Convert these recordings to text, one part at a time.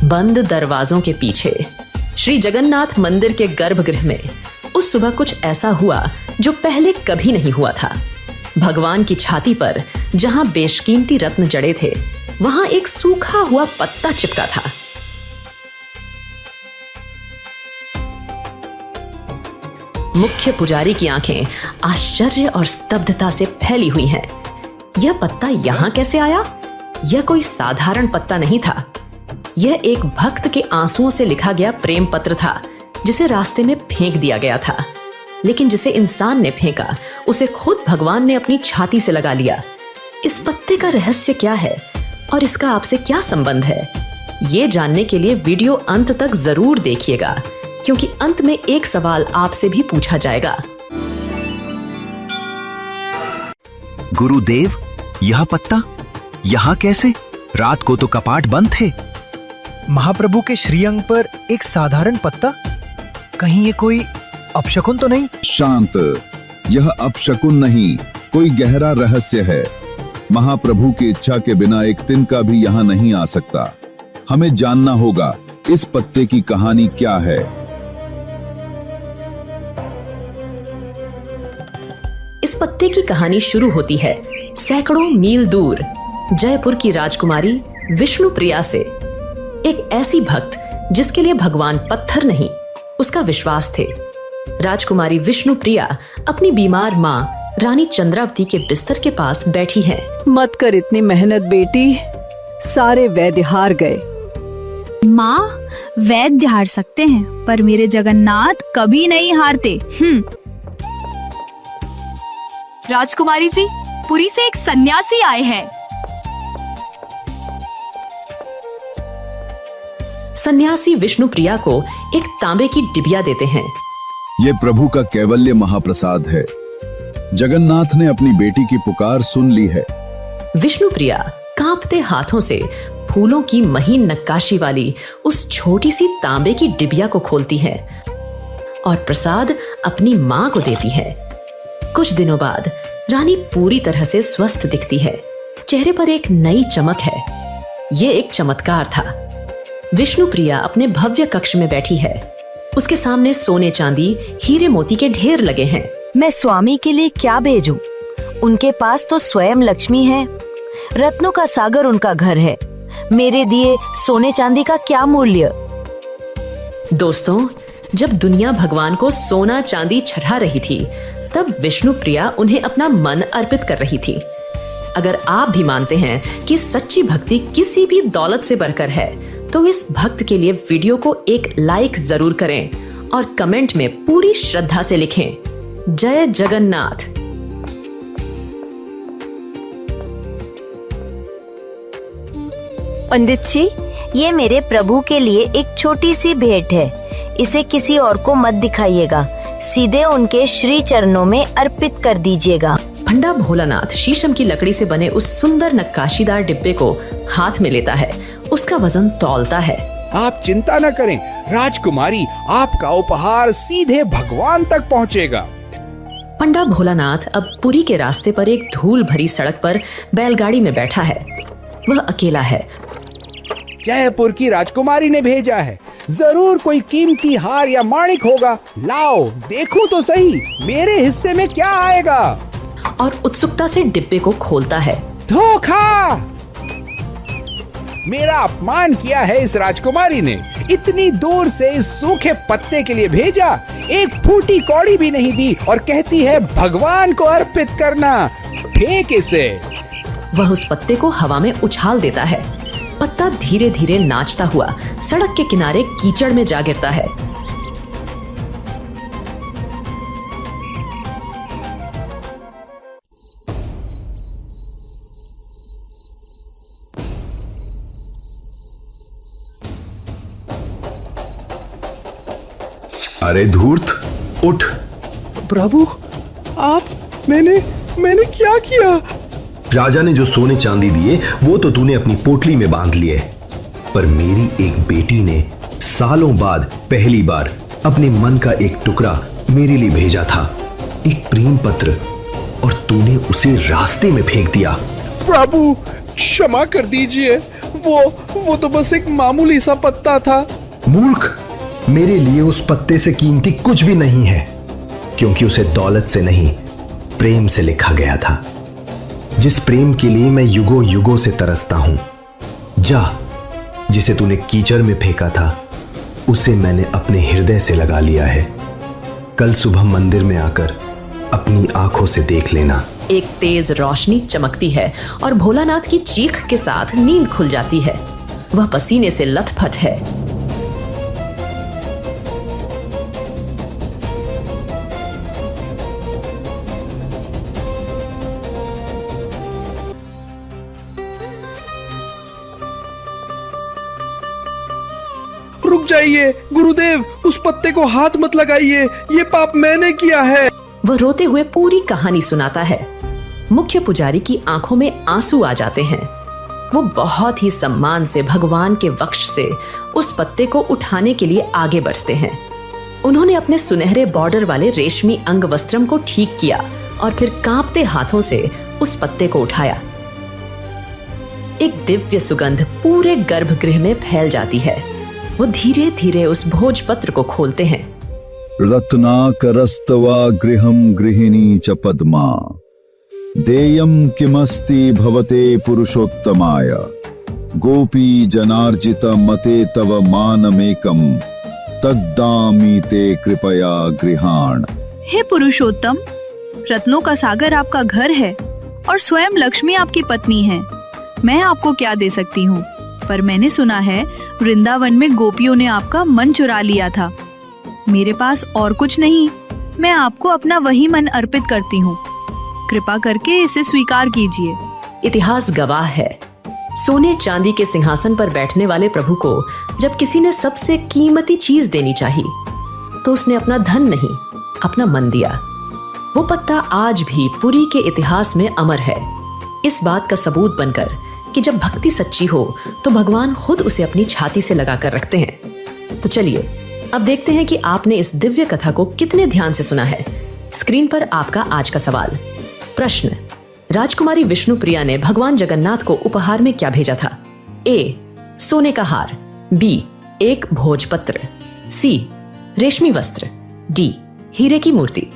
बंद दरवाजों के पीछे श्री जगन्नाथ मंदिर के गर्भगृह में उस सुबह कुछ ऐसा हुआ जो पहले कभी नहीं हुआ था। भगवान की छाती पर जहां बेशकीमती रत्न जड़े थे, वहां एक सूखा हुआ पत्ता चिपका था। मुख्य पुजारी की आंखें आश्चर्य और स्तब्धता से फैली हुई हैं। यह पत्ता यहां कैसे आया? यह कोई साधारण पत्ता नहीं था। यह एक भक्त के आंसुओं से लिखा गया प्रेम पत्र था, जिसे रास्ते में फेंक दिया गया था। लेकिन जिसे इंसान ने फेंका, उसे खुद भगवान ने अपनी छाती से लगा लिया। इस पत्ते का रहस्य क्या है और इसका आपसे क्या संबंध है? ये जानने के लिए वीडियो अंत तक जरूर देखिएगा, क्योंकि अंत में एक सवाल आपसे भी पूछा जाएगा। गुरुदेव, यह पत्ता यहाँ कैसे? रात को तो कपाट बंद थे। महाप्रभु के श्रीअंग पर एक साधारण पत्ता, कहीं ये कोई अपशकुन तो नहीं? शांत, यह अपशकुन नहीं, कोई गहरा रहस्य है। महाप्रभु की इच्छा के बिना एक तिनका भी यहाँ नहीं आ सकता। हमें जानना होगा इस पत्ते की कहानी क्या है। इस पत्ते की कहानी शुरू होती है सैकड़ों मील दूर जयपुर की राजकुमारी विष्णुप्रिया से। एक ऐसी भक्त जिसके लिए भगवान पत्थर नहीं, उसका विश्वास थे। राजकुमारी विष्णुप्रिया अपनी बीमार माँ रानी चंद्रावती के बिस्तर के पास बैठी है। मत कर इतनी मेहनत बेटी, सारे वैद्य हार गए। माँ, वैद्य हार सकते हैं, पर मेरे जगन्नाथ कभी नहीं हारते। राजकुमारी जी, पुरी से एक सन्यासी आए हैं। सन्यासी विष्णुप्रिया को एक तांबे की डिबिया देते हैं। ये प्रभु का कैवल्य महाप्रसाद है। जगन्नाथ ने अपनी बेटी की पुकार सुन ली है। विष्णुप्रिया कांपते हाथों से फूलों की महीन नक्काशी वाली उस छोटी सी तांबे की डिबिया को खोलती है और प्रसाद अपनी मां को देती है। कुछ दिनों बाद रानी पूरी तरह से स्वस्थ दिखती है। चेहरे पर एक नई चमक है। ये एक चमत्कार था। विष्णुप्रिया अपने भव्य कक्ष में बैठी है। उसके सामने सोने चांदी हीरे मोती के ढेर लगे हैं। मैं स्वामी के लिए क्या भेजूं? उनके पास तो स्वयं लक्ष्मी है। रत्नों का सागर उनका घर है। मेरे दिए सोने चांदी का क्या मूल्य? दोस्तों, जब दुनिया भगवान को सोना चांदी चढ़ा रही थी, तब विष्णुप्रिया उन्हें अपना मन अर्पित कर रही थी। अगर आप भी मानते हैं कि सच्ची भक्ति किसी भी दौलत से बढ़कर है, तो इस भक्त के लिए वीडियो को एक लाइक जरूर करें और कमेंट में पूरी श्रद्धा से लिखें, जय जगन्नाथ। पंडित जी, ये मेरे प्रभु के लिए एक छोटी सी भेंट है। इसे किसी और को मत दिखाइएगा, सीधे उनके श्री चरणों में अर्पित कर दीजिएगा। पंडा भोलानाथ शीशम की लकड़ी से बने उस सुंदर नक्काशीदार डिब्बे को हाथ में लेता है। उसका वजन तौलता है। आप चिंता न करें राजकुमारी, आपका उपहार सीधे भगवान तक पहुंचेगा। पंडा भोलानाथ अब पुरी के रास्ते पर एक धूल भरी सड़क पर बैलगाड़ी में बैठा है। वह अकेला है। जयपुर की राजकुमारी ने भेजा है। जरूर कोई कीमती हार या माणिक होगा। लाओ देखो तो सही, मेरे हिस्से में क्या आएगा। और उत्सुकता से डिब्बे को खोलता है। धोखा! मेरा अपमान किया है इस राजकुमारी ने। इतनी दूर से इस सूखे पत्ते के लिए भेजा, एक फूटी कौड़ी भी नहीं दी और कहती है भगवान को अर्पित करना। फेंक इसे। वह उस पत्ते को हवा में उछाल देता है। पत्ता धीरे धीरे नाचता हुआ सड़क के किनारे कीचड़ में जा गिरता है। अरे धूर्त, उठ। प्रभु, आप मैंने क्या किया? राजा ने जो सोने चांदी दिए वो तो तूने अपनी पोटली में बांध लिए, पर मेरी एक बेटी ने सालों बाद पहली बार अपने मन का एक टुकड़ा मेरे लिए भेजा था, एक प्रेम पत्र, और तूने उसे रास्ते में फेंक दिया। प्रभु, क्षमा कर दीजिए। वो तो बस एक मामूली सा पत्ता था। मूर्ख, मेरे लिए उस पत्ते से कीमती कुछ भी नहीं है, क्योंकि उसे दौलत से नहीं, प्रेम से लिखा गया था। जिस प्रेम के लिए मैं युगों युगों से तरसता हूं। जा, जिसे तूने कीचड़ में फेंका था, उसे मैंने अपने हृदय से लगा लिया है। कल सुबह मंदिर में आकर अपनी आंखों से देख लेना। एक तेज रोशनी चमकती है और भोलानाथ की चीख के साथ नींद खुल जाती है। वह पसीने से लथपथ है। रुक जाइए गुरुदेव, उस पत्ते को हाथ मत लगाइए, ये पाप मैंने किया है। वह रोते हुए पूरी कहानी सुनाता है। मुख्य पुजारी की आंखों में आंसू आ जाते हैं। वो बहुत ही सम्मान से भगवान के वक्ष से उस पत्ते को उठाने के लिए आगे बढ़ते हैं। उन्होंने अपने सुनहरे बॉर्डर वाले रेशमी अंग वस्त्रम को ठीक किया और फिर कांपते हाथों से उस पत्ते को उठाया। एक दिव्य सुगंध पूरे गर्भगृह में फैल जाती है। वो धीरे धीरे उस भोजपत्र को खोलते हैं। रत्नाकरस्तवा गृहं गृहिणी च पद्मा देयं किमस्ति भवते पुरुषोत्तमाय गोपी जनार्जित मते तव मानमेकं तद्दामि ते कृपया गृहाण। हे पुरुषोत्तम, रत्नों का सागर आपका घर है और स्वयं लक्ष्मी आपकी पत्नी है। मैं आपको क्या दे सकती हूँ, पर मैंने सुना है वृंदावन में गोपियों ने आपका मन चुरा लिया था। मेरे पास और कुछ नहीं, मैं आपको अपना वही मन अर्पित करती हूँ। कृपा करके इसे स्वीकार कीजिए। इतिहास गवाह है, सोने चांदी के सिंहासन पर बैठने वाले प्रभु को जब किसी ने सबसे कीमती चीज देनी चाहिए तो उसने अपना धन नहीं, अपना मन दिया। वो पत्ता आज भी पुरी के इतिहास में अमर है, इस बात का सबूत बनकर कि जब भक्ति सच्ची हो तो भगवान खुद उसे अपनी छाती से लगाकर रखते हैं। तो चलिए अब देखते हैं कि आपने इस दिव्य कथा को कितने ध्यान से सुना है। स्क्रीन पर आपका आज का सवाल। प्रश्न, राजकुमारी विष्णुप्रिया ने भगवान जगन्नाथ को उपहार में क्या भेजा था? ए, सोने का हार, बी, एक भोजपत्र, सी, रेशमी वस्त्र, डी, हीरे की मूर्ति।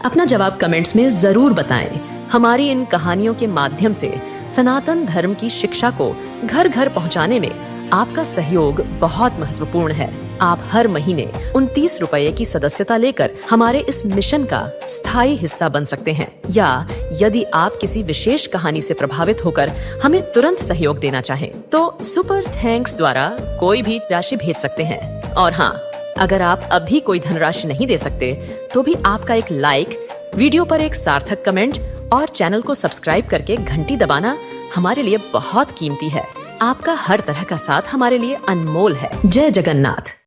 अपना जवाब कमेंट्स में जरूर बताएं। हमारी इन कहानियों के माध्यम से सनातन धर्म की शिक्षा को घर घर पहुंचाने में आपका सहयोग बहुत महत्वपूर्ण है। आप हर महीने 29 रुपए की सदस्यता लेकर हमारे इस मिशन का स्थायी हिस्सा बन सकते हैं, या यदि आप किसी विशेष कहानी से प्रभावित होकर हमें तुरंत सहयोग देना चाहें तो सुपर थैंक्स द्वारा कोई भी राशि भेज सकते हैं। और हाँ, अगर आप अभी कोई धनराशि नहीं दे सकते तो भी आपका एक लाइक, वीडियो पर एक सार्थक कमेंट और चैनल को सब्सक्राइब करके घंटी दबाना हमारे लिए बहुत कीमती है। आपका हर तरह का साथ हमारे लिए अनमोल है। जय जगन्नाथ।